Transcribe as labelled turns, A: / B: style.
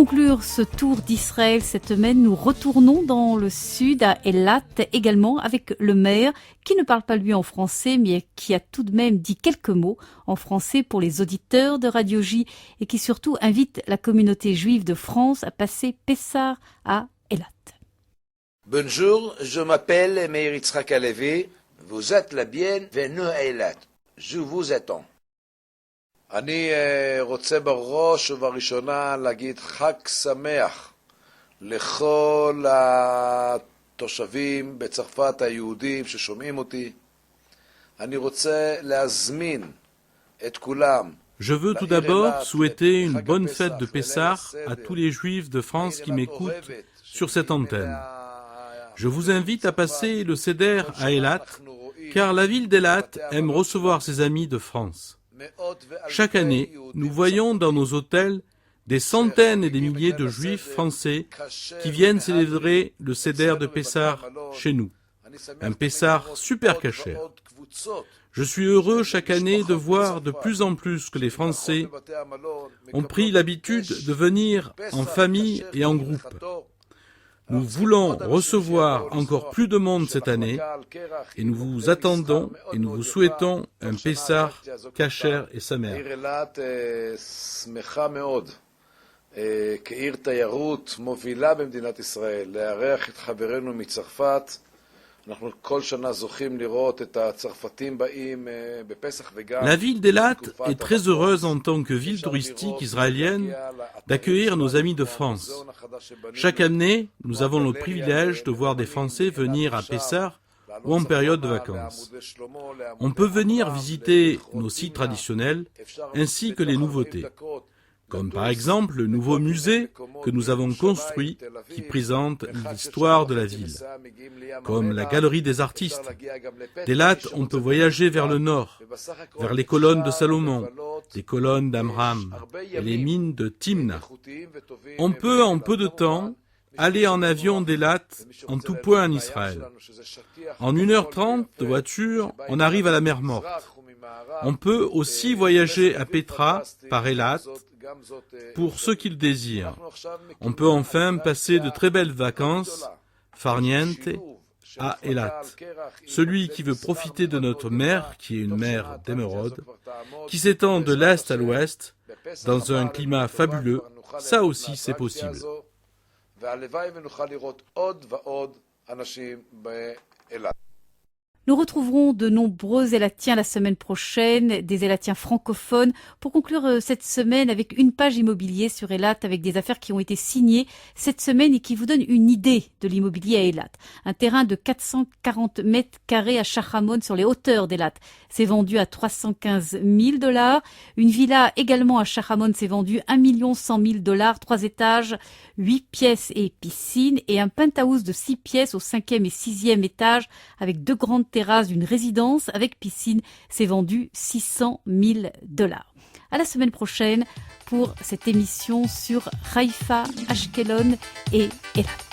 A: Conclure ce tour d'Israël cette semaine, nous retournons dans le sud à Eilat, également avec le maire qui ne parle pas lui en français mais qui a tout de même dit quelques mots en français pour les auditeurs de Radio J et qui surtout invite la communauté juive de France à passer Pessah à Eilat.
B: Bonjour, je m'appelle Meir Yitzhak Halevi. Vous êtes la bienvenue à Eilat. Je vous attends. אני רוצה בראש ובראשונה להגיד חג שמח לכל התושבים בצרפת היהודים ששומעים אותי. אני רוצה להזמין את כולם.
C: Je veux tout d'abord souhaiter une bonne fête de Pessah à tous les Juifs de France qui m'écoutent sur cette antenne. Je vous invite à passer le Seder à Eilat, car la ville d'Eilat aime recevoir ses amis de France. Chaque année, nous voyons dans nos hôtels des centaines et des milliers de Juifs français qui viennent célébrer le Seder de Pessah chez nous. Un Pessah super kasher. Je suis heureux chaque année de voir de plus en plus que les Français ont pris l'habitude de venir en famille et en groupe. Nous voulons recevoir encore plus de monde cette année et nous vous attendons et nous vous souhaitons un Pessah kasher et samer.
B: כעיר תיירות מובילה במדינת ישראל, לארח את חברינו מצרפת. אנחנו כל שנה זוכים לראות את הצרפתים באים בפסח וגם...
C: La ville d'Eilat est très heureuse en tant que ville touristique israélienne d'accueillir nos amis de France. Chaque année, nous avons le privilège de voir des Français venir à Pessah ou en période de vacances. On peut venir visiter nos sites traditionnels ainsi que les nouveautés, comme par exemple le nouveau musée que nous avons construit qui présente l'histoire de la ville, comme la galerie des artistes. D'Eilat, on peut voyager vers le nord, vers les colonnes de Salomon, les colonnes d'Amram et les mines de Timna. On peut en peu de temps aller en avion d'Eilat en tout point en Israël. En 1h30 de voiture, on arrive à la mer Morte. On peut aussi voyager à Petra par Eilat pour ceux qui le désirent. On peut enfin passer de très belles vacances, farniente, à Eilat. Celui qui veut profiter de notre mer, qui est une mer d'émeraude, qui s'étend de l'est à l'ouest, dans un climat fabuleux, ça aussi c'est possible.
A: Nous retrouverons de nombreux Eilatiens la semaine prochaine, des Eilatiens francophones, pour conclure cette semaine avec une page immobilier sur Eilat avec des affaires qui ont été signées cette semaine et qui vous donnent une idée de l'immobilier à Eilat. Un terrain de 440 mètres carrés à Shachamon sur les hauteurs d'Eilat s'est vendu à $315 000. Une villa également à Shachamon s'est vendue $1 100 000, 3 étages, 8 pièces et piscine, et un penthouse de 6 pièces au 5e et 6e étage avec 2 grandes terrasse d'une résidence avec piscine s'est vendu $600 000. À la semaine prochaine pour cette émission sur Haïfa, Ashkelon et Eilat.